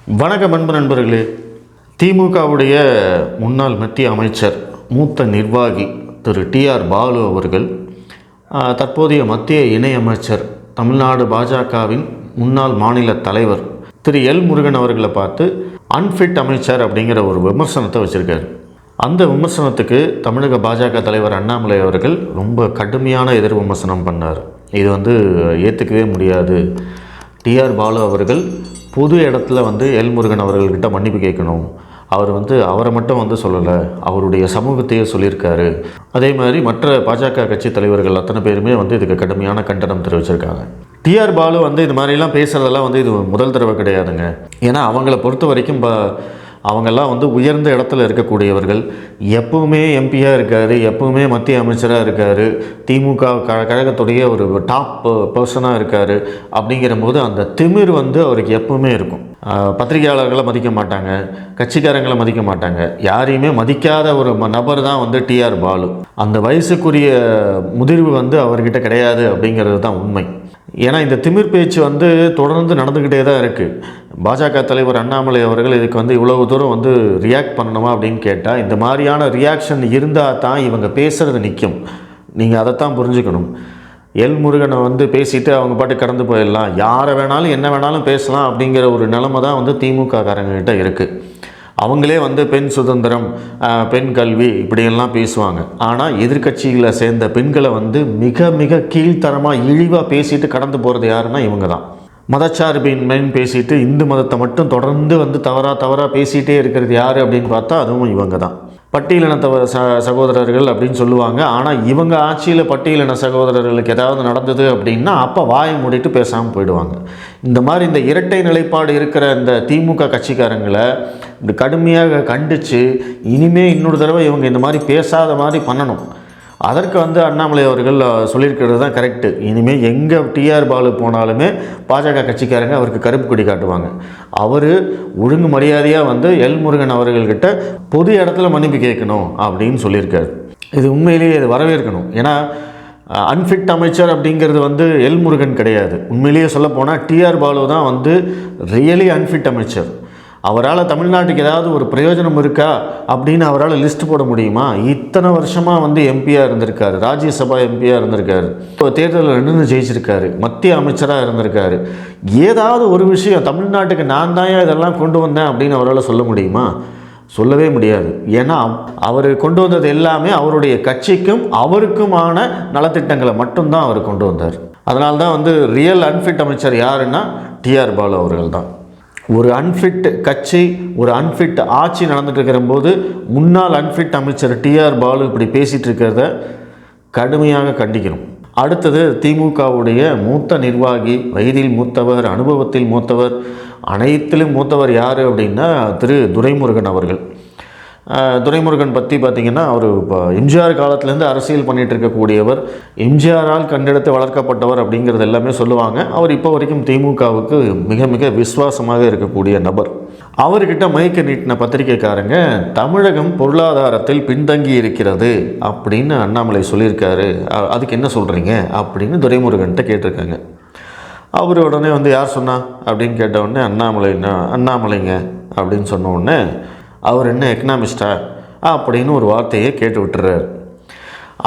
வணக்கம் அன்பு நண்பர்களே. திமுகவுடைய முன்னாள் மத்திய அமைச்சர் மூத்த நிர்வாகி திரு டிஆர் பாலு அவர்கள் தற்போதைய மத்திய இணையமைச்சர் தமிழ்நாடு பாஜகவின் முன்னாள் மாநில தலைவர் திரு எல் முருகன் அவர்களை பார்த்து அன்ஃபிட் அமைச்சர் அப்படிங்கிற ஒரு விமர்சனத்தை வச்சுருக்காரு. அந்த விமர்சனத்துக்கு தமிழக பாஜக தலைவர் அண்ணாமலை அவர்கள் ரொம்ப கடுமையான எதிர் விமர்சனம் பண்ணார். இது ஏற்றுக்கவே முடியாது. டிஆர் பாலு அவர்கள் பொது இடத்துல எல் முருகன் அவர்கள்கிட்ட மன்னிப்பு கேட்கணும். அவர் அவரை மட்டும் சொல்லலை, அவருடைய சமூகத்தையே சொல்லியிருக்காரு. அதே மாதிரி மற்ற பாஜக கட்சி தலைவர்கள் அத்தனை பேருமே இதுக்கு கடுமையான கண்டனம் தெரிவிச்சிருக்காங்க. டிஆர் பாலு இது மாதிரிலாம் பேசுகிறதெல்லாம் இது முதல் தடவை கிடையாதுங்க. ஏன்னா அவங்கள பொறுத்த வரைக்கும் அவங்கெல்லாம் உயர்ந்த இடத்துல இருக்கக்கூடியவர்கள். எப்பவுமே எம்பியாக இருக்கார், எப்பவுமே மத்திய அமைச்சராக இருக்கார், திமுக கழகத்துடைய ஒரு டாப் பர்சனாக இருக்கார். அப்படிங்கிற போது அந்த திமிர் அவருக்கு எப்பவுமே இருக்கும். பத்திரிகையாளர்களை மதிக்க மாட்டாங்க, கட்சிக்காரங்களை மதிக்க மாட்டாங்க, யாரையுமே மதிக்காத ஒரு நபர் தான் டிஆர் பாலு. அந்த வயசுக்குரிய முதிர்வு அவர்கிட்ட கிடையாது அப்படிங்கிறது தான் உண்மை. ஏன்னா இந்த திமிர் பேச்சு தொடர்ந்து நடந்துக்கிட்டே தான் இருக்குது. பாஜக தலைவர் அண்ணாமலை அவர்கள் இதுக்கு இவ்வளவு தூரம் ரியாக்ட் பண்ணணுமா அப்படின்னு கேட்டால், இந்த மாதிரியான ரியாக்ஷன் இருந்தால் தான் இவங்க பேசுகிறது நிற்கும். நீங்கள் அதைத்தான் புரிஞ்சுக்கணும். எல் முருகனை பேசிட்டு அவங்க பாட்டு கடந்து போயிடலாம், யாரை வேணாலும் என்ன வேணாலும் பேசலாம் அப்படிங்கிற ஒரு நிலைமை தான் திமுக காரங்ககிட்ட இருக்குது. அவங்களே பெண் சுதந்திரம், பெண் கல்வி இப்படியெல்லாம் பேசுவாங்க. ஆனால் எதிர்கட்சிகளை சேர்ந்த பெண்களை மிக மிக கீழ்த்தரமாக இழிவாக பேசிட்டு கடந்து போகிறது யாருன்னா இவங்க தான். மதச்சார்பின்மைன்னு பேசிட்டு இந்து மதத்தை மட்டும் தொடர்ந்து தவறாக பேசிகிட்டே இருக்கிறது யார் அப்படின்னு பார்த்தா அதுவும் இவங்க தான். பட்டியலின சகோதரர்கள் அப்படின்னு சொல்லுவாங்க. ஆனால் இவங்க ஆட்சியில் பட்டியலின சகோதரர்களுக்கு ஏதாவது நடந்தது அப்படின்னா அப்போ வாயை மூடிட்டு பேசாமல் போயிடுவாங்க. இந்த மாதிரி இந்த இரட்டை நிலைப்பாடு இருக்கிற இந்த திமுக கட்சிக்காரங்களை இந்த கடுமையாக கண்டித்து இனிமேல் இன்னொரு தடவை இவங்க இந்த மாதிரி பேசாத மாதிரி பண்ணணும். அதற்கு அண்ணாமலை அவர்கள் சொல்லியிருக்கிறது தான் கரெக்டு. இனிமேல் எங்கே டிஆர் பாலு போனாலுமே பாஜக கட்சிக்காரங்க அவருக்கு கருப்பு கொடி காட்டுவாங்க. அவர் ஒழுங்கு மரியாதையாக எல் முருகன் அவர்கள்கிட்ட பொது இடத்துல மன்னிப்பு கேட்கணும் அப்படின்னு சொல்லியிருக்காரு. இது உண்மையிலேயே இது வரவேற்கணும். ஏன்னா அன்ஃபிட் அமைச்சர் அப்படிங்கிறது எல் முருகன் கிடையாது. உண்மையிலேயே சொல்லப்போனால் டிஆர் பாலு தான் ரியலி அன்ஃபிட் அமைச்சர். அவரால் தமிழ்நாட்டுக்கு ஏதாவது ஒரு பிரயோஜனம் இருக்கா அப்படின்னு அவரால் லிஸ்ட் போட முடியுமா? இத்தனை வருஷமாக எம்பியாக இருந்திருக்காரு, ராஜ்யசபா எம்பியாக இருந்திருக்காரு, இப்போ தேர்தலில் நின்று ஜெயிச்சிருக்காரு, மத்திய அமைச்சராக இருந்திருக்காரு. ஏதாவது ஒரு விஷயம் தமிழ்நாட்டுக்கு நான் தான் இதெல்லாம் கொண்டு வந்தேன் அப்படின்னு அவரால் சொல்ல முடியுமா? சொல்லவே முடியாது. ஏன்னா அவர் கொண்டு வந்தது எல்லாமே அவருடைய கட்சிக்கும் அவருக்குமான நலத்திட்டங்களை மட்டும்தான் அவர் கொண்டு வந்தார். அதனால தான் ரியல் அன்ஃபிட் அமைச்சர் யாருன்னா டிஆர் பாலு அவர்கள் தான். ஒரு அன்ஃபிட் கட்சி, ஒரு அன்ஃபிட் ஆட்சி நடந்துட்டு இருக்கிற போது முன்னாள் அன்ஃபிட் அமைச்சர் டிஆர் பாலு இப்படி பேசிகிட்டு இருக்கிறத கடுமையாக கண்டிக்கணும். அடுத்தது திமுகவுடைய மூத்த நிர்வாகி, வயதில் மூத்தவர், அனுபவத்தில் மூத்தவர், அனைத்திலும் மூத்தவர் யார் அப்படின்னா திரு துரைமுருகன் அவர்கள். துரைமுருகன் பற்றி பார்த்திங்கன்னா அவர் இப்போ எம்ஜிஆர் காலத்துலேருந்து அரசியல் பண்ணிகிட்டு இருக்கக்கூடியவர், எம்ஜிஆரால் கண்டெடுத்து வளர்க்கப்பட்டவர் அப்படிங்கிறது எல்லாமே சொல்லுவாங்க. அவர் இப்போ வரைக்கும் திமுகவுக்கு மிக மிக விசுவாசமாக இருக்கக்கூடிய நபர். அவர்கிட்ட மைக்க நீட்டின பத்திரிகைக்காரங்க தமிழகம் பொருளாதாரத்தில் பின்தங்கி இருக்கிறது அப்படின்னு அண்ணாமலை சொல்லியிருக்காரு, அதுக்கு என்ன சொல்கிறீங்க அப்படின்னு துரைமுருகன்கிட்ட கேட்டிருக்காங்க. அவர் உடனே யார் சொன்னா அப்படின்னு கேட்டவுடனே அண்ணாமலைங்க அப்படின்னு சொன்ன உடனே அவர் என்ன எக்கனாமிஸ்டா அப்படின்னு ஒரு வார்த்தையை கேட்டு விட்டுறாரு.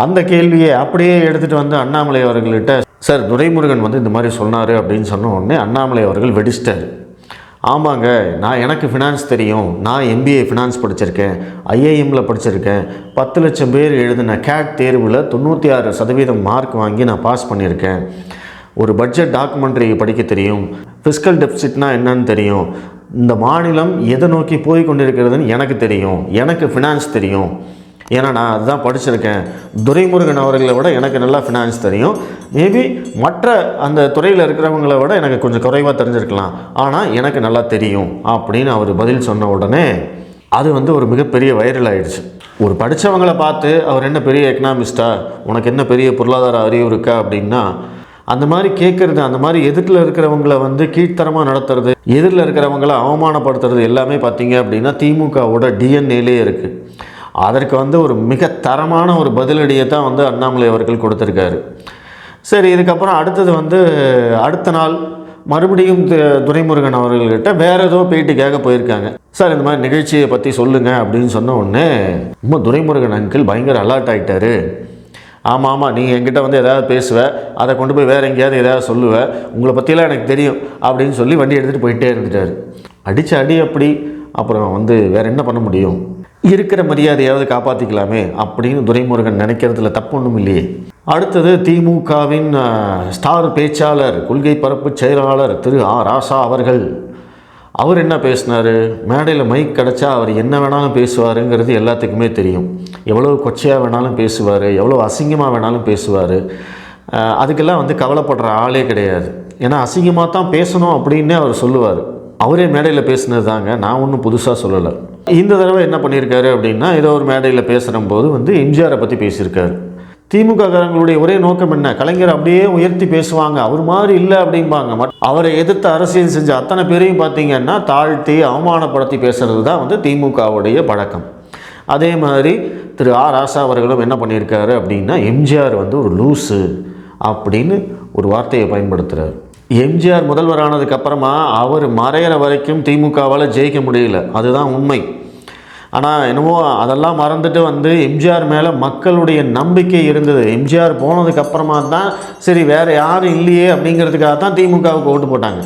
அந்த கேள்வியை அப்படியே எடுத்துகிட்டு அண்ணாமலை அவர்கள்ட்ட, சார் துரைமுருகன் இந்த மாதிரி சொன்னார் அப்படின்னு சொன்ன உடனே அண்ணாமலை அவர்கள் வெடிச்சிட்டார். ஆமாங்க, எனக்கு ஃபினான்ஸ் தெரியும், நான் எம்பிஏ ஃபினான்ஸ் படிச்சிருக்கேன், ஐஏஎம்மில் படிச்சிருக்கேன், 10 லட்சம் பேர் எழுதின கேட் தேர்வில் 96% மார்க் வாங்கி நான் பாஸ் பண்ணியிருக்கேன், ஒரு பட்ஜெட் டாக்குமெண்ட்ரி படிக்க தெரியும், ஃபிஸ்கல் டெபிசிட்னா என்னன்னு தெரியும், இந்த மாநிலம் எதை நோக்கி போய் கொண்டிருக்கிறதுன்னு எனக்கு தெரியும், எனக்கு ஃபினான்ஸ் தெரியும், ஏன்னா நான் அதுதான் படிச்சிருக்கேன். துரைமுருகன் அவர்களை விட எனக்கு நல்லா ஃபினான்ஸ் தெரியும், மேபி மற்ற அந்த துறையில் இருக்கிறவங்கள விட எனக்கு கொஞ்சம் குறைவாக தெரிஞ்சிருக்கலாம், ஆனால் எனக்கு நல்லா தெரியும் அப்படின்னு அவர் பதில் சொன்ன உடனே அது ஒரு மிகப்பெரிய வைரல் ஆகிடுச்சு. ஒரு படித்தவங்களை பார்த்து அவர் என்ன பெரிய எக்கனாமிஸ்டா, உனக்கு என்ன பெரிய பொருளாதார அறிவு இருக்கா அப்படின்னா அந்த மாதிரி கேட்குறது, அந்த மாதிரி எதிரில் இருக்கிறவங்கள கீழ்த்தரமாக நடத்துறது, எதிரில் இருக்கிறவங்கள அவமானப்படுத்துறது எல்லாமே பார்த்திங்க அப்படின்னா திமுகவோட டிஎன்ஏலே இருக்குது. அதற்கு ஒரு மிக தரமான ஒரு பதிலடியை தான் அண்ணாமலை அவர்கள் கொடுத்துருக்காரு. சரி, இதுக்கப்புறம் அடுத்தது அடுத்த நாள் மறுபடியும் துரைமுருகன் அவர்கள்கிட்ட வேறு ஏதோ பேட்டி கேட்க போயிருக்காங்க. சார் இந்த மாதிரி நிகழ்ச்சியை பற்றி சொல்லுங்கள் அப்படின்னு சொன்ன உடனே ரொம்ப துரைமுருகன் அங்கிள் பயங்கர அலர்ட் ஆகிட்டார். ஆமாம் ஆமாம், நீங்கள் என்கிட்ட வந்து எதாவது பேசுவேன், அதை கொண்டு போய் வேறு எங்கேயாவது எதாவது சொல்லுவேன், உங்களை பற்றியெல்லாம் எனக்கு தெரியும் அப்படின்னு சொல்லி வண்டி எடுத்துகிட்டு போயிட்டே இருந்துட்டார். அடித்த அடி அப்படி. அப்புறம் வந்து வேறு என்ன பண்ண முடியும், இருக்கிற மரியாதையாவது காப்பாற்றிக்கலாமே அப்படின்னு துரைமுருகன் நினைக்கிறதுல தப்பு ஒன்றும் இல்லையே. அடுத்தது திமுகவின் ஸ்டார் பேச்சாளர், கொள்கை பரப்பு செயலாளர் திரு ராசா அவர்கள். அவர் என்ன பேசினார்? மேடையில் மைக் கிடச்சா அவர் என்ன வேணாலும் பேசுவாருங்கிறது எல்லாத்துக்குமே தெரியும். எவ்வளோ கொச்சையாக வேணாலும் பேசுவார், எவ்வளோ அசிங்கமாக வேணாலும் பேசுவார். அதுக்கெல்லாம் வந்து கவலைப்படுற ஆளே கிடையாது. ஏன்னா அசிங்கமாக தான் பேசணும் அப்படின்னு அவர் சொல்லுவார். அவரே மேடையில் பேசினது தாங்க, நான் ஒன்றும் புதுசாக சொல்லலை. இந்த தடவை என்ன பண்ணியிருக்காரு அப்படின்னா, ஏதோ ஒரு மேடையில் பேசுகிற போது வந்து எம்ஜிஆரை பற்றி பேசியிருக்காரு. திமுக காரங்களுடைய ஒரே நோக்கம் என்ன? கலைஞர் அப்படியே உயர்த்தி பேசுவாங்க, அவர் மாதிரி இல்லை அப்படிம்பாங்க. அவரை எதிர்த்து அரசியல் செஞ்ச அத்தனை பேரையும் பார்த்தீங்கன்னா தாழ்த்தி அவமானப்படுத்தி பேசுகிறது தான் வந்து திமுகவுடைய பழக்கம். அதே மாதிரி திரு ராசா அவர்களும் என்ன பண்ணியிருக்காரு அப்படின்னா, எம்ஜிஆர் வந்து ஒரு லூஸு அப்படின்னு ஒரு வார்த்தையை பயன்படுத்துகிறார். எம்ஜிஆர் முதல்வரானதுக்கப்புறமா அவர் மறையிற வரைக்கும் திமுகவால் ஜெயிக்க முடியல, அதுதான் உண்மை. ஆனால் என்னமோ அதெல்லாம் மறந்துட்டு வந்து எம்ஜிஆர் மேலே மக்களுடைய நம்பிக்கை இருந்தது. எம்ஜிஆர் போனதுக்கப்புறமா தான் சரி வேறு யாரும் இல்லையே அப்படிங்கிறதுக்காக தான் திமுகவுக்கு ஓட்டு போட்டாங்க.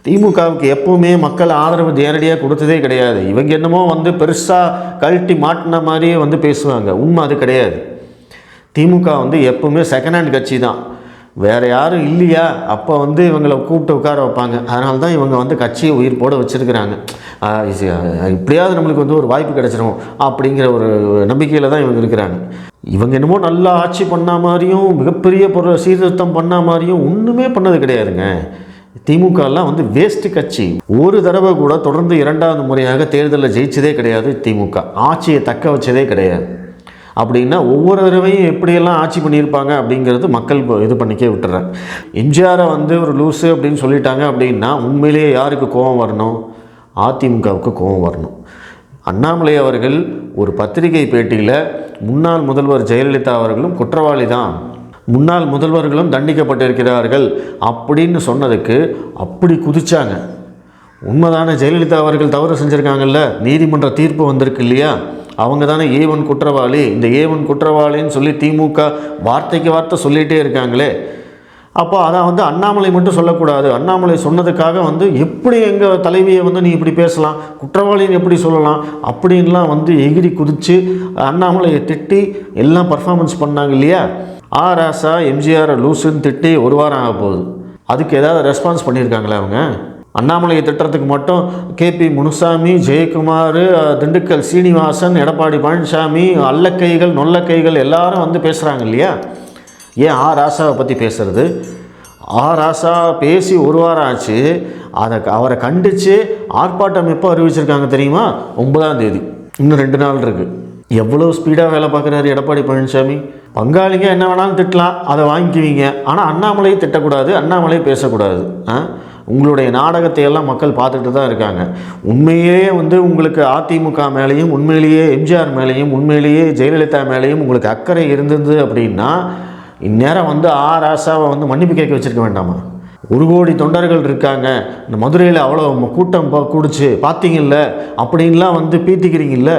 திமுகவுக்கு எப்போவுமே மக்கள் ஆதரவு நேரடியாக கொடுத்ததே கிடையாது. இவங்க என்னமோ வந்து பெருசாக கழட்டி மாட்டின மாதிரியே வந்து பேசுவாங்க, உண்மை அது கிடையாது. திமுக வந்து எப்போவுமே செகண்ட் ஹேண்ட் கட்சி தான். வேறு யாரும் இல்லையா அப்போ வந்து இவங்களை கூப்பிட்டு உட்கார வைப்பாங்க. அதனால தான் இவங்க வந்து கட்சியை உயிர் போட வச்சுருக்கிறாங்க. இப்படியாவது நம்மளுக்கு வந்து ஒரு வாய்ப்பு கிடச்சிரும் அப்படிங்கிற ஒரு நம்பிக்கையில் தான் இவங்க இருக்கிறாங்க. இவங்க என்னமோ நல்லா ஆட்சி பண்ண மாதிரியும் மிகப்பெரிய பொருள் சீர்திருத்தம் பண்ண மாதிரியும் ஒன்றுமே பண்ணது கிடையாதுங்க. திமுகலாம் வந்து வேஸ்ட்டு கட்சி. ஒரு தடவை கூட தொடர்ந்து 2வது முறையாக தேர்தலில் ஜெயிச்சதே கிடையாது. திமுக ஆட்சியை தக்க வச்சதே கிடையாது. அப்படின்னா ஒவ்வொரு தடவையும் எப்படியெல்லாம் ஆட்சி பண்ணியிருப்பாங்க அப்படிங்கிறது மக்கள் இது பண்ணிக்கே விட்டுறாங்க. எம்ஜிஆரை வந்து ஒரு லூஸு அப்படின்னு சொல்லிட்டாங்க அப்படின்னா உண்மையிலேயே யாருக்கு கோபம் வரணும்? அதிமுகவுக்கு கோபம் வரணும். அண்ணாமலை அவர்கள் ஒரு பத்திரிகை பேட்டியில் முன்னாள் முதல்வர் ஜெயலலிதா அவர்களும் குற்றவாளி தான், முன்னாள் முதல்வர்களும் தண்டிக்கப்பட்டிருக்கிறார்கள் அப்படின்னு சொன்னதுக்கு அப்படி குதிச்சாங்க. உண்மைதானே, ஜெயலலிதா அவர்கள் தவறு செஞ்சுருக்காங்கல்ல, நீதிமன்ற தீர்ப்பு வந்திருக்கு இல்லையா, அவங்க தானே A1 குற்றவாளி. இந்த A1 குற்றவாளின்னு சொல்லி திமுக வார்த்தைக்கு வார்த்தை சொல்லிகிட்டே இருக்காங்களே. அப்போ அதை வந்து அண்ணாமலை மட்டும் சொல்லக்கூடாது. அண்ணாமலை சொன்னதுக்காக வந்து எப்படி எங்கள் தலைவியை வந்து நீ இப்படி பேசலாம், குற்றவாளின்னு எப்படி சொல்லலாம் அப்படின்லாம் வந்து எகிரி குதித்து அண்ணாமலையை திட்டி எல்லாம் பர்ஃபார்மன்ஸ் பண்ணாங்க இல்லையா. ராசா எம்ஜிஆர் லூசுன்னு திட்டி ஒரு வாரம் ஆக போகுது. அதுக்கு ஏதாவது ரெஸ்பான்ஸ் பண்ணியிருக்காங்களே அவங்க? அண்ணாமலையை திட்டுறதுக்கு மட்டும் KP முனுசாமி, ஜெயக்குமார், திண்டுக்கல் சீனிவாசன், எடப்பாடி பழனிசாமி, அல்லக்கைகள் நொல்லக்கைகள் எல்லாரும் வந்து பேசுகிறாங்க இல்லையா. ஏன் ராசாவை பற்றி பேசுகிறது? ராசா பேசி ஒரு வாரம் ஆச்சு. அவரை கண்டித்து ஆர்ப்பாட்டம் எப்போ அறிவிச்சிருக்காங்க தெரியுமா? 9ஆம் தேதி. இன்னும் 2 நாள் இருக்குது. எவ்வளோ ஸ்பீடாக வேலை பார்க்குறாரு எடப்பாடி பழனிசாமி. பங்காளிங்க என்ன வேணாலும் திட்டலாம், அதை வாங்கிக்குவீங்க. ஆனால் அண்ணாமலையை திட்டக்கூடாது, அண்ணாமலையை பேசக்கூடாது. உங்களுடைய நாடகத்தை எல்லாம் மக்கள் பார்த்துட்டு தான் இருக்காங்க. உண்மையிலேயே வந்து உங்களுக்கு அதிமுக மேலேயும் உண்மையிலேயே எம்ஜிஆர் மேலேயும் உண்மையிலேயே ஜெயலலிதா மேலேயும் உங்களுக்கு அக்கறை இருந்தது அப்படின்னா இந்நேரம் வந்து ராசாவை வந்து மன்னிப்பு கேட்க வச்சுருக்க வேண்டாமா? 1 கோடி தொண்டர்கள் இருக்காங்க, இந்த மதுரையில் அவ்வளோ கூட்டம் கூடிச்சு பார்த்தீங்கல்ல அப்படின்லாம் வந்து பீத்திக்கிறீங்கல்ல.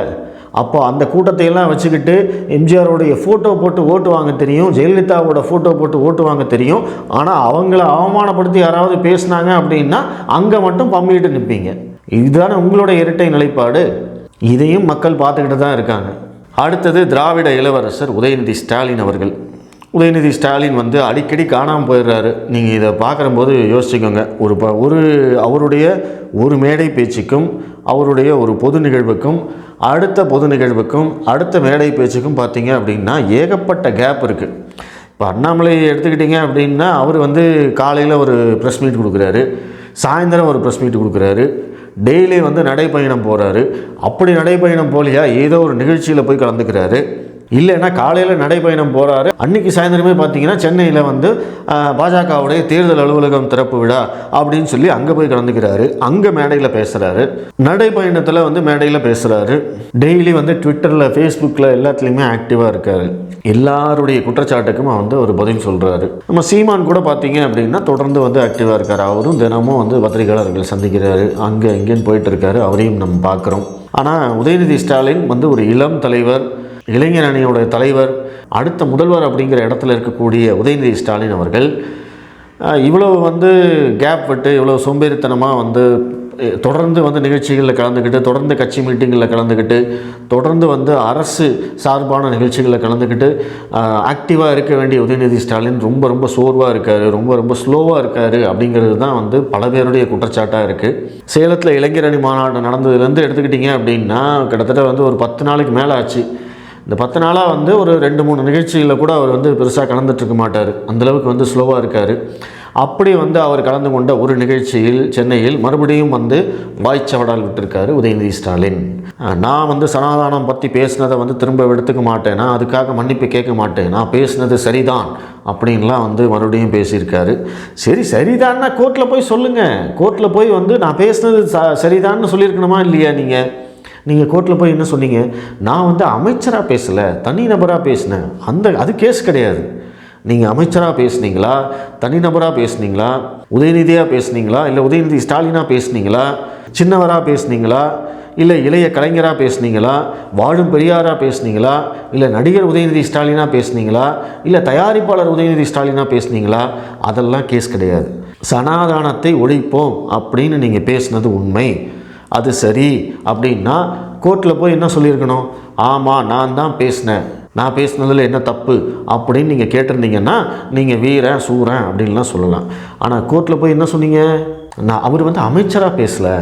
அப்போ அந்த கூட்டத்தையெல்லாம் வச்சுக்கிட்டு எம்ஜிஆரோடைய ஃபோட்டோ போட்டு ஓட்டு வாங்க தெரியும், ஜெயலலிதாவோட ஃபோட்டோ போட்டு ஓட்டு வாங்க தெரியும். ஆனால் அவங்கள அவமானப்படுத்தி யாராவது பேசினாங்க அப்படின்னா அங்கே மட்டும் பம்பிட்டு நிற்பீங்க. இதுதானே உங்களோட இரட்டை நிலைப்பாடு. இதையும் மக்கள் பார்த்துக்கிட்டு தான் இருக்காங்க. அடுத்தது திராவிட இளவரசர் உதயநிதி ஸ்டாலின் அவர்கள். உதயநிதி ஸ்டாலின் வந்து அடிக்கடி காணாமல் போயிடுறாரு. நீங்கள் இதை பார்க்குறம்போது யோசிச்சுக்கோங்க. அவருடைய ஒரு மேடை பேச்சுக்கும் அவருடைய ஒரு பொது நிகழ்வுக்கும் அடுத்த பொது நிகழ்வுக்கும் அடுத்த மேடை பேச்சுக்கும் பார்த்தீங்க அப்படின்னா ஏகப்பட்ட கேப் இருக்குது. இப்போ அண்ணாமலை எடுத்துக்கிட்டிங்க அப்படின்னா அவர் வந்து காலையில் ஒரு ப்ரெஸ் மீட் கொடுக்குறாரு, சாயந்தரம் ஒரு ப்ரெஸ் மீட் கொடுக்குறாரு, டெய்லி வந்து நடைப்பயணம் போகிறாரு. அப்படி நடைப்பயணம் போலியா ஏதோ ஒரு நிகழ்ச்சியில் போய் கலந்துக்கிறாரு. இல்லைன்னா காலையில் நடைபயணம் போகிறாரு. அன்னைக்கு சாயந்தரமே பார்த்தீங்கன்னா சென்னையில் வந்து பாஜகவுடைய தேர்தல் அலுவலகம் திறப்பு விழா அப்படின்னு சொல்லி அங்கே போய் கலந்துக்கிறாரு. அங்கே மேடையில் பேசுகிறாரு, நடைபயணத்தில் வந்து மேடையில் பேசுகிறாரு. டெய்லி வந்து ட்விட்டரில், ஃபேஸ்புக்கில் எல்லாத்துலேயுமே ஆக்டிவாக இருக்கார். எல்லாருடைய குற்றச்சாட்டுக்கும் வந்து ஒரு பதில் சொல்கிறாரு. நம்ம சீமான் கூட பார்த்தீங்க அப்படின்னா தொடர்ந்து வந்து ஆக்டிவாக இருக்கார். அவரும் தினமும் வந்து பத்திரிகையாளர்கள் சந்திக்கிறாரு, அங்கே இங்கேன்னு போயிட்டு இருக்காரு. அவரையும் நம்ம பார்க்குறோம். ஆனால் உதயநிதி ஸ்டாலின் வந்து ஒரு இளம் தலைவர், இளைஞர் அணியோட தலைவர், அடுத்த முதல்வர் அப்படிங்கிற இடத்துல இருக்கக்கூடிய உதயநிதி ஸ்டாலின் அவர்கள் இவ்வளவு வந்து கேப் விட்டு, இவ்வளோ சோம்பேறித்தனமாக வந்து தொடர்ந்து வந்து நிகழ்ச்சிகளில் கலந்துக்கிட்டு, தொடர்ந்து கட்சி மீட்டிங்களில் கலந்துக்கிட்டு, தொடர்ந்து வந்து அரசு சார்பான நிகழ்ச்சிகளில் கலந்துக்கிட்டு ஆக்டிவாக இருக்க வேண்டிய உதயநிதி ஸ்டாலின் ரொம்ப ரொம்ப சோர்வாக இருக்கார், ரொம்ப ஸ்லோவாக இருக்கார் அப்படிங்கிறது தான் வந்து பல பேருடைய குற்றச்சாட்டாக இருக்குது. சேலத்தில் இளைஞர் அணி மாநாடு நடந்ததுலேருந்து எடுத்துக்கிட்டிங்க அப்படின்னா கிட்டத்தட்ட வந்து ஒரு 10 நாளைக்கு மேலே ஆச்சு. இந்த 10 நாளாக வந்து ஒரு 2-3 நிகழ்ச்சிகளில் கூட அவர் வந்து பெருசாக கலந்துட்டுருக்க மாட்டார். அந்தளவுக்கு வந்து ஸ்லோவாக இருக்கார். அப்படி வந்து அவர் கலந்து கொண்ட ஒரு நிகழ்ச்சியில் சென்னையில் மறுபடியும் வந்து வாய்ச்சவடால் விட்டுருக்காரு உதயநிதி ஸ்டாலின். நான் வந்து சனாதானம் பற்றி பேசினதை வந்து திரும்ப எடுத்துக்க மாட்டேனா, அதுக்காக மன்னிப்பு கேட்க மாட்டேன், நான் பேசினது சரிதான் அப்படின்லாம் வந்து மறுபடியும் பேசியிருக்காரு. சரிதான்னா கோர்ட்டில் போய் சொல்லுங்கள். கோர்ட்டில் போய் வந்து நான் பேசினது சரிதான்னு சொல்லியிருக்கணுமா இல்லையா? நீங்கள் கோர்ட்டில் போய் என்ன சொன்னீங்க? நான் வந்து அமைச்சராக பேசலை, தனிநபராக பேசினேன். அது கேஸ் கிடையாது. நீங்கள் அமைச்சராக பேசுனீங்களா, தனிநபராக பேசுனீங்களா, உதயநிதியாக பேசுனீங்களா, இல்லை உதயநிதி ஸ்டாலினாக பேசுனீங்களா, சின்னவராக பேசுனீங்களா, இல்லை இளைய கலைஞராக பேசுனீங்களா, வாழும் பெரியாராக பேசுனீங்களா, இல்லை நடிகர் உதயநிதி ஸ்டாலினாக பேசுனீங்களா, இல்லை தயாரிப்பாளர் உதயநிதி ஸ்டாலினாக பேசுனீங்களா, அதெல்லாம் கேஸ் கிடையாது. சனாதானத்தை ஒழிப்போம் அப்படின்னு நீங்கள் பேசுனது உண்மை, அது சரி அப்படின்னா கோர்ட்டில் போய் என்ன சொல்லியிருக்கணும்? ஆமாம், நான் தான் பேசினேன், நான் பேசினதில் என்ன தப்பு அப்படின்னு நீங்கள் கேட்டிருந்தீங்கன்னா நீங்கள் வீரன் சூரன் அப்படின்லாம் சொல்லலாம். ஆனால் கோர்ட்டில் போய் என்ன சொன்னீங்க? அவர் வந்து அமைச்சராக பேசலை,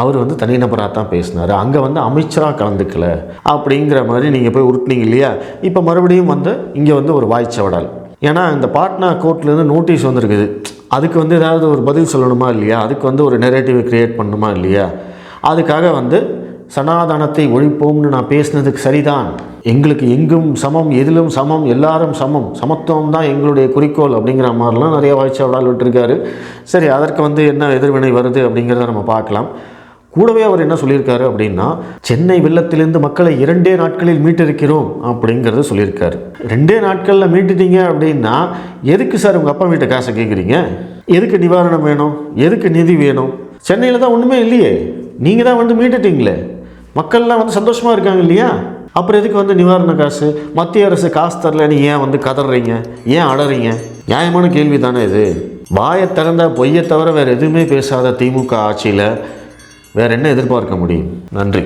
அவர் வந்து தனிநபராக தான் பேசினார், அங்கே வந்து அமைச்சராக கலந்துக்கல அப்படிங்கிற மாதிரி நீங்கள் போய் உருட்டினீங்க இல்லையா? இப்போ மறுபடியும் வந்து இங்கே வந்து ஒரு வாய்ச்சவடால். ஏன்னா இந்த பாட்னா கோர்ட்லேருந்து நோட்டீஸ் வந்திருக்குது. அதுக்கு வந்து ஏதாவது ஒரு பதில் சொல்லணுமா இல்லையா? அதுக்கு வந்து ஒரு நெரேட்டிவ் க்ரியேட் பண்ணணுமா இல்லையா? அதுக்காக வந்து சனாதனத்தை ஒழிப்போம்னு நான் பேசினதுக்கு சரிதான், எங்களுக்கு எங்கும் சமம், எதிலும் சமம், எல்லாரும் சமம், சமத்துவம் தான் எங்களுடைய குறிக்கோள் அப்படிங்கிற மாதிரிலாம் நிறைய வாய்ச்சவடால் விட்டுருக்காரு. சரி, அதற்கு வந்து என்ன எதிர்வினை வருது அப்படிங்கிறத நம்ம பார்க்கலாம். கூடவே அவர் என்ன சொல்லியிருக்காரு அப்படின்னா, சென்னை வெள்ளத்திலிருந்து மக்களை 2 நாட்களில் மீட்டிருக்கிறோம் அப்படிங்கிறத சொல்லியிருக்காரு. 2 நாட்களில் மீட்டுட்டீங்க அப்படின்னா எதுக்கு சார் உங்கள் அப்பா வீட்டை காசை கேட்குறீங்க? எதுக்கு நிவாரணம் வேணும்? எதுக்கு நிதி வேணும்? சென்னையில் தான் ஒன்றுமே இல்லையே, நீங்கள் தான் வந்து மீட்டுட்டீங்களே, மக்கள்லாம் வந்து சந்தோஷமாக இருக்காங்க இல்லையா? அப்புறம் எதுக்கு வந்து நிவாரண காசு? மத்திய அரசு காசு தரலன்னு ஏன் வந்து கதறீங்க, ஏன் அடறீங்க? நியாயமான கேள்வி தானே இது. வாயை திறந்த பொய்யை தவிர வேறு எதுவுமே பேசாத திமுக ஆட்சியில் வேறு என்ன எதிர்பார்க்க முடியும்? நன்றி.